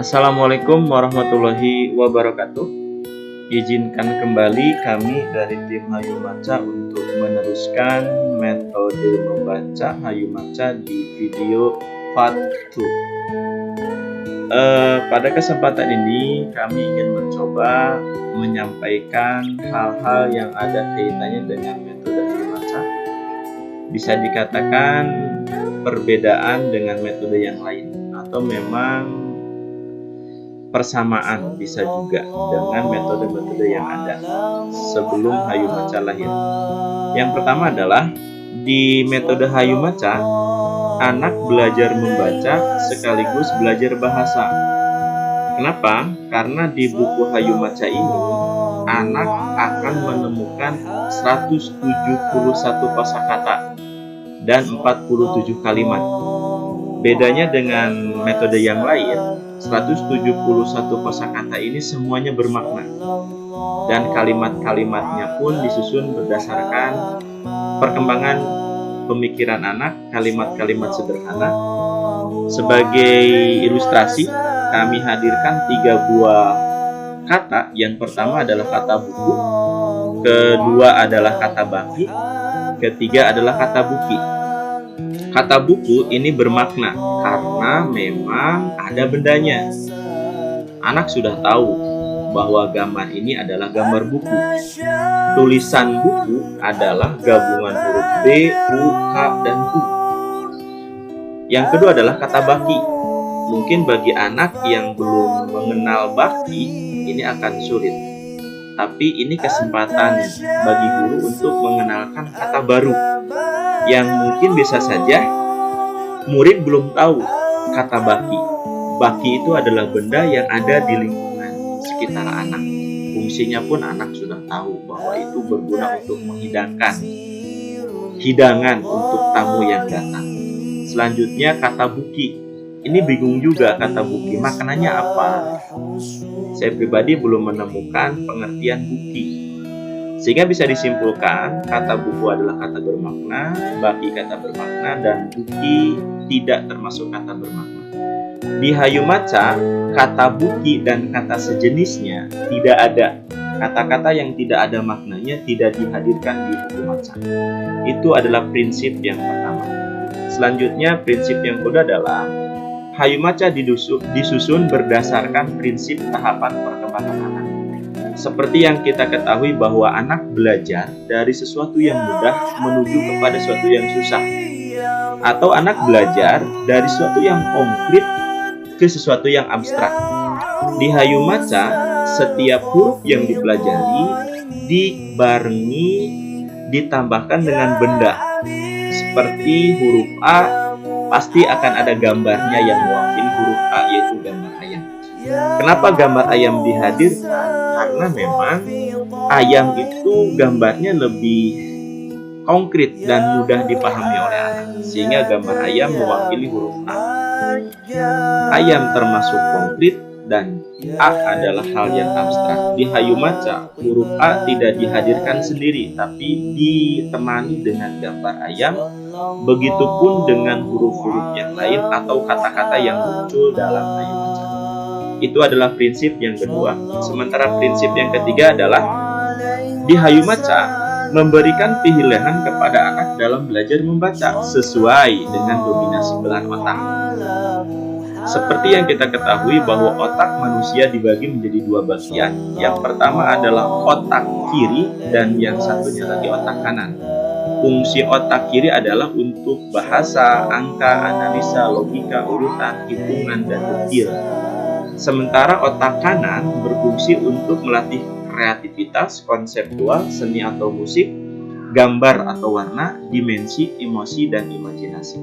Assalamualaikum warahmatullahi wabarakatuh. Izinkan kembali kami dari tim Hayu Maca untuk meneruskan metode membaca Hayu Maca di video part 2. Pada kesempatan ini kami ingin mencoba menyampaikan hal-hal yang ada kaitannya dengan metode Hayu Maca. Bisa dikatakan perbedaan dengan metode yang lain atau memang persamaan bisa juga dengan metode-metode yang ada sebelum Hayu Maca lahir. Yang pertama adalah di metode Hayu Maca, anak belajar membaca sekaligus belajar bahasa. Kenapa? Karena di buku Hayu Maca ini, anak akan menemukan 171 kosakata dan 47 kalimat. Bedanya dengan metode yang lain, 171 kosakata ini semuanya bermakna. Dan kalimat-kalimatnya pun disusun berdasarkan perkembangan pemikiran anak, kalimat-kalimat sederhana. Sebagai ilustrasi, kami hadirkan 3 buah kata. Yang pertama adalah kata buku, kedua adalah kata baki, ketiga adalah kata buki. Kata buku ini bermakna karena memang ada bendanya. Anak sudah tahu bahwa gambar ini adalah gambar buku. Tulisan buku adalah gabungan huruf B, U, K, dan U. Yang kedua adalah kata baki. Mungkin bagi anak yang belum mengenal baki, ini akan sulit. Tapi ini kesempatan bagi guru untuk mengenalkan kata baru yang mungkin bisa saja murid belum tahu kata baki. Baki itu adalah benda yang ada di lingkungan sekitar anak. Fungsinya pun anak sudah tahu bahwa itu berguna untuk menghidangkan hidangan untuk tamu yang datang. Selanjutnya kata buki. Ini bingung juga kata buki, maknanya apa? Saya pribadi belum menemukan pengertian buki. Sehingga bisa disimpulkan kata buku adalah kata bermakna, baki kata bermakna, dan buki tidak termasuk kata bermakna. Di Hayu Maca, kata buki dan kata sejenisnya tidak ada. Kata-kata yang tidak ada maknanya tidak dihadirkan di buku maca. Itu adalah prinsip yang pertama. Selanjutnya, prinsip yang kedua adalah Hayu Maca disusun berdasarkan prinsip tahapan perkembangan anak. Seperti yang kita ketahui bahwa anak belajar dari sesuatu yang mudah menuju kepada sesuatu yang susah. Atau anak belajar dari sesuatu yang konkret ke sesuatu yang abstrak. Di Hayu Maca, setiap huruf yang dipelajari dibarengi ditambahkan dengan benda. Seperti huruf A, pasti akan ada gambarnya yang mewakili huruf A, yaitu gambar ayam. Kenapa gambar ayam dihadirkan? Karena memang ayam itu gambarnya lebih konkret dan mudah dipahami oleh anak, sehingga gambar ayam mewakili huruf A. Ayam termasuk konkret dan A adalah hal yang abstrak. Di Hayu Maca, huruf A tidak dihadirkan sendiri, tapi ditemani dengan gambar ayam. Begitupun dengan huruf-huruf yang lain atau kata-kata yang muncul dalam Hayu Maca. Itu adalah prinsip yang kedua. Sementara prinsip yang ketiga adalah di Hayu Maca memberikan pilihan kepada anak dalam belajar membaca sesuai dengan dominasi belahan otak. Seperti yang kita ketahui bahwa otak manusia dibagi menjadi 2 bagian. Yang pertama adalah otak kiri dan yang satunya lagi otak kanan. Fungsi otak kiri adalah untuk bahasa, angka, analisa, logika, urutan, hitungan, dan detil. Sementara otak kanan berfungsi untuk melatih kreativitas, konseptual, seni atau musik, gambar atau warna, dimensi, emosi, dan imajinasi.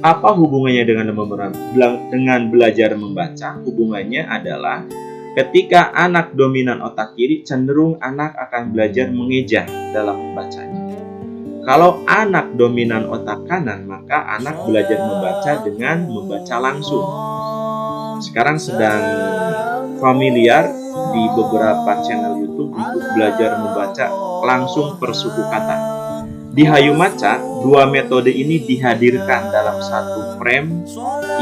Apa hubungannya dengan belajar membaca? Hubungannya adalah ketika anak dominan otak kiri, cenderung anak akan belajar mengeja dalam membacanya. Kalau anak dominan otak kanan, maka anak belajar membaca dengan membaca langsung. Sekarang sedang familiar di beberapa channel YouTube untuk belajar membaca langsung per suku kata. Di Hayu Maca dua metode ini dihadirkan dalam satu frame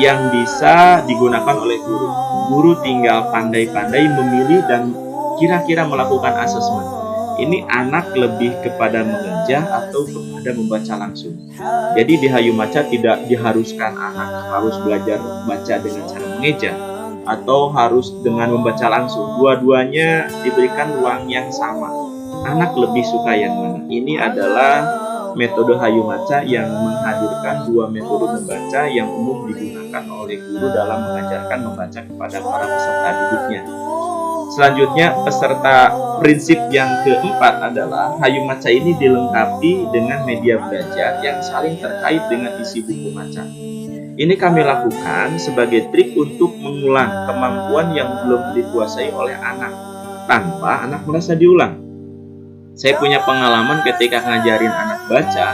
yang bisa digunakan oleh guru. Guru tinggal pandai-pandai memilih dan kira-kira melakukan asesmen. Ini anak lebih kepada mengejah atau kepada membaca langsung. Jadi di Hayumaca tidak diharuskan anak harus belajar baca dengan cara mengejah atau harus dengan membaca langsung. Dua-duanya diberikan ruang yang sama. Anak lebih suka yang mana? Ini adalah metode Hayumaca yang menghadirkan dua metode membaca yang umum digunakan oleh guru dalam mengajarkan membaca kepada para peserta didiknya. Selanjutnya, prinsip yang keempat adalah Hayumaca ini dilengkapi dengan media belajar yang saling terkait dengan isi buku maca. Ini kami lakukan sebagai trik untuk mengulang kemampuan yang belum dikuasai oleh anak tanpa anak merasa diulang. Saya punya pengalaman ketika ngajarin anak baca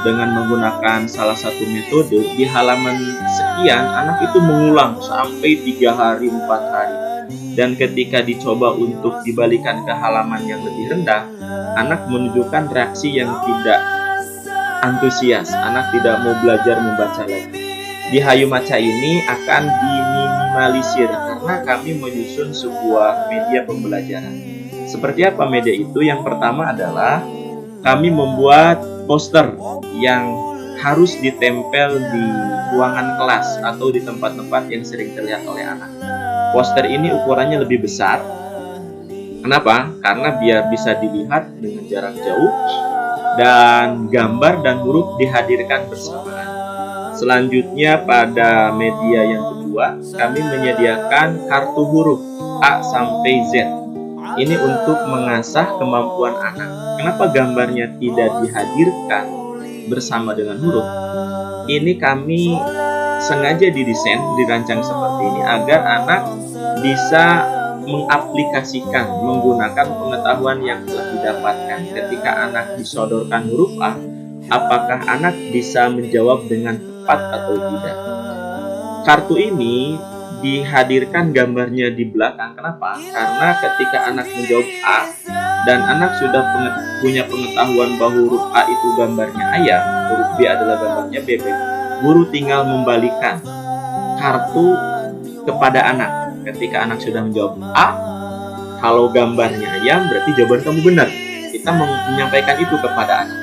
dengan menggunakan salah satu metode. Di halaman sekian, anak itu mengulang sampai 3 hari, 4 hari. Dan ketika dicoba untuk dibalikan ke halaman yang lebih rendah, anak menunjukkan reaksi yang tidak antusias. Anak tidak mau belajar membaca lagi. Di Hayumaca ini akan diminimalisir karena kami menyusun sebuah media pembelajaran. Seperti apa media itu? Yang pertama adalah kami membuat poster yang harus ditempel di ruangan kelas atau di tempat-tempat yang sering terlihat oleh anak. Poster ini ukurannya lebih besar. Kenapa? Karena biar bisa dilihat dengan jarak jauh dan gambar dan huruf dihadirkan bersamaan. Selanjutnya pada media yang kedua, kami menyediakan kartu huruf A sampai Z. Ini untuk mengasah kemampuan anak. Kenapa gambarnya tidak dihadirkan bersama dengan huruf? Ini kami sengaja dirancang seperti ini agar anak bisa mengaplikasikan, menggunakan pengetahuan yang telah didapatkan. Ketika anak disodorkan huruf A, apakah anak bisa menjawab dengan tepat atau tidak? Kartu ini dihadirkan gambarnya di belakang. Kenapa? Karena ketika anak menjawab A dan anak sudah punya pengetahuan bahwa huruf A itu gambarnya ayam, huruf B adalah gambarnya bebek, guru tinggal membalikan kartu kepada anak. Ketika anak sudah menjawab A, kalau gambarnya ayam berarti jawaban kamu benar. Kita menyampaikan itu kepada anak.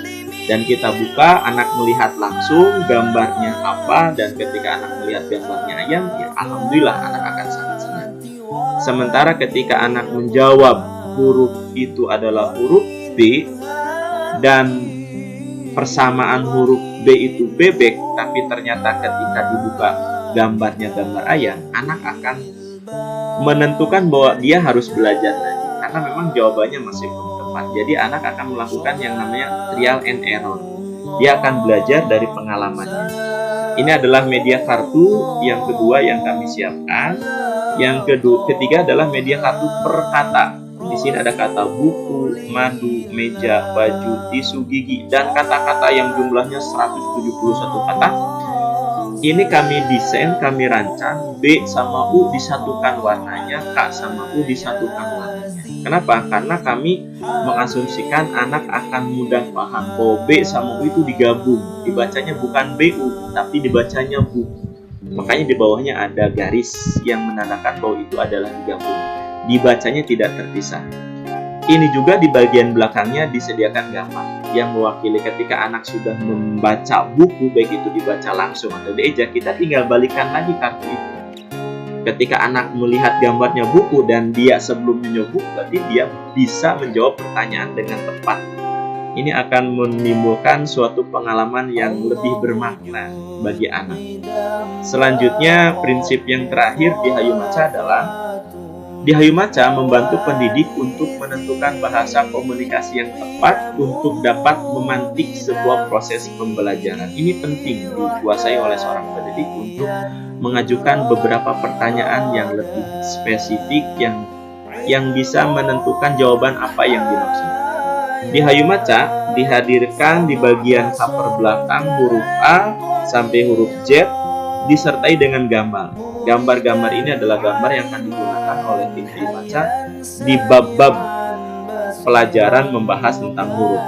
Dan kita buka, anak melihat langsung gambarnya apa, dan ketika anak melihat gambarnya ayam, ya alhamdulillah anak akan sangat senang. Sementara ketika anak menjawab huruf itu adalah huruf B, dan persamaan huruf B itu bebek, tapi ternyata ketika dibuka gambarnya gambar ayam, anak akan menentukan bahwa dia harus belajar lagi, karena memang jawabannya masih belum tepat. Jadi anak akan melakukan yang namanya trial and error. Dia akan belajar dari pengalamannya. Ini adalah media kartu yang kedua yang kami siapkan. Yang ketiga adalah media kartu per kata. Di sini ada kata buku, madu, meja, baju, tisu gigi, dan kata-kata yang jumlahnya 171 kata. Ini kami desain, kami rancang, B sama U disatukan warnanya, K sama U disatukan warnanya. Kenapa? Karena kami mengasumsikan anak akan mudah paham bahwa B sama U itu digabung. Dibacanya bukan BU, tapi dibacanya BU. Makanya di bawahnya ada garis yang menandakan bahwa itu adalah digabung. Dibacanya tidak terpisah. Ini juga di bagian belakangnya disediakan gambar yang mewakili ketika anak sudah membaca buku, baik itu dibaca langsung atau diejak, kita tinggal balikan lagi kartu itu. Ketika anak melihat gambarnya buku dan dia sebelumnya nyobuk, berarti dia bisa menjawab pertanyaan dengan tepat. Ini akan menimbulkan suatu pengalaman yang lebih bermakna bagi anak. Selanjutnya, prinsip yang terakhir di Hayumaca adalah di Hayumaca membantu pendidik untuk menentukan bahasa komunikasi yang tepat untuk dapat memantik sebuah proses pembelajaran. Ini penting dikuasai oleh seorang pendidik untuk mengajukan beberapa pertanyaan yang lebih spesifik yang bisa menentukan jawaban apa yang dimaksud. Di Hayumaca dihadirkan di bagian cover belakang huruf A sampai huruf Z disertai dengan gambar. Gambar-gambar ini adalah gambar yang akan digunakan oleh tim Hayumaca di bab-bab pelajaran membahas tentang huruf.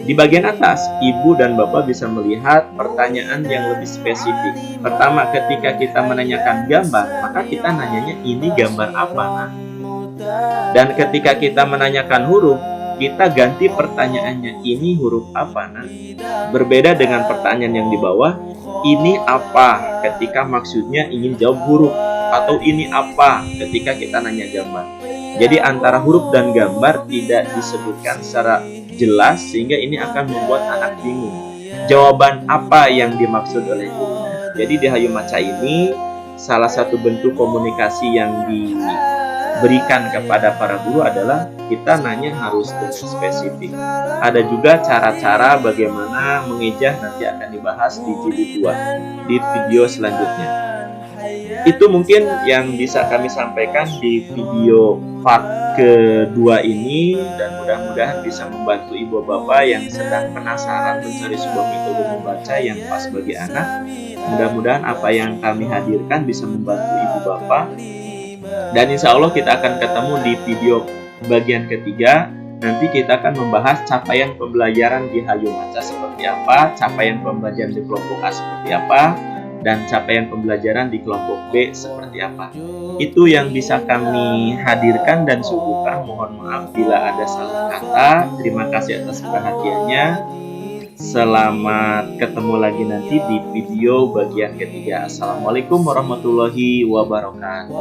Di bagian atas, ibu dan bapak bisa melihat pertanyaan yang lebih spesifik. Pertama, ketika kita menanyakan gambar, maka kita nanyanya ini gambar apa, Nak? Dan ketika kita menanyakan huruf, kita ganti pertanyaannya, ini huruf apa, Nak? Berbeda dengan pertanyaan yang di bawah, ini apa ketika maksudnya ingin jawab huruf, atau ini apa ketika kita nanya gambar. Jadi antara huruf dan gambar tidak disebutkan secara jelas sehingga ini akan membuat anak bingung. Jawaban apa yang dimaksud oleh gurunya? Jadi di Hayu Maca ini salah satu bentuk komunikasi yang diberikan kepada para guru adalah kita nanya harus dengan spesifik. Ada juga cara-cara bagaimana mengeja nanti akan dibahas di jilid 2 di video selanjutnya. Itu mungkin yang bisa kami sampaikan di video part kedua ini, dan mudah-mudahan bisa membantu ibu bapak yang sedang penasaran mencari sebuah metode membaca yang pas bagi anak. Mudah-mudahan apa yang kami hadirkan bisa membantu ibu bapak, dan insya Allah kita akan ketemu di video bagian ketiga. Nanti kita akan membahas capaian pembelajaran di Hayu Maca seperti apa, capaian pembelajaran di kelompok A seperti apa, dan capaian pembelajaran di kelompok B seperti apa. Itu yang bisa kami hadirkan dan suguhkan. Mohon maaf bila ada salah kata. Terima kasih atas perhatiannya. Selamat ketemu lagi nanti di video bagian ketiga. Assalamualaikum warahmatullahi wabarakatuh.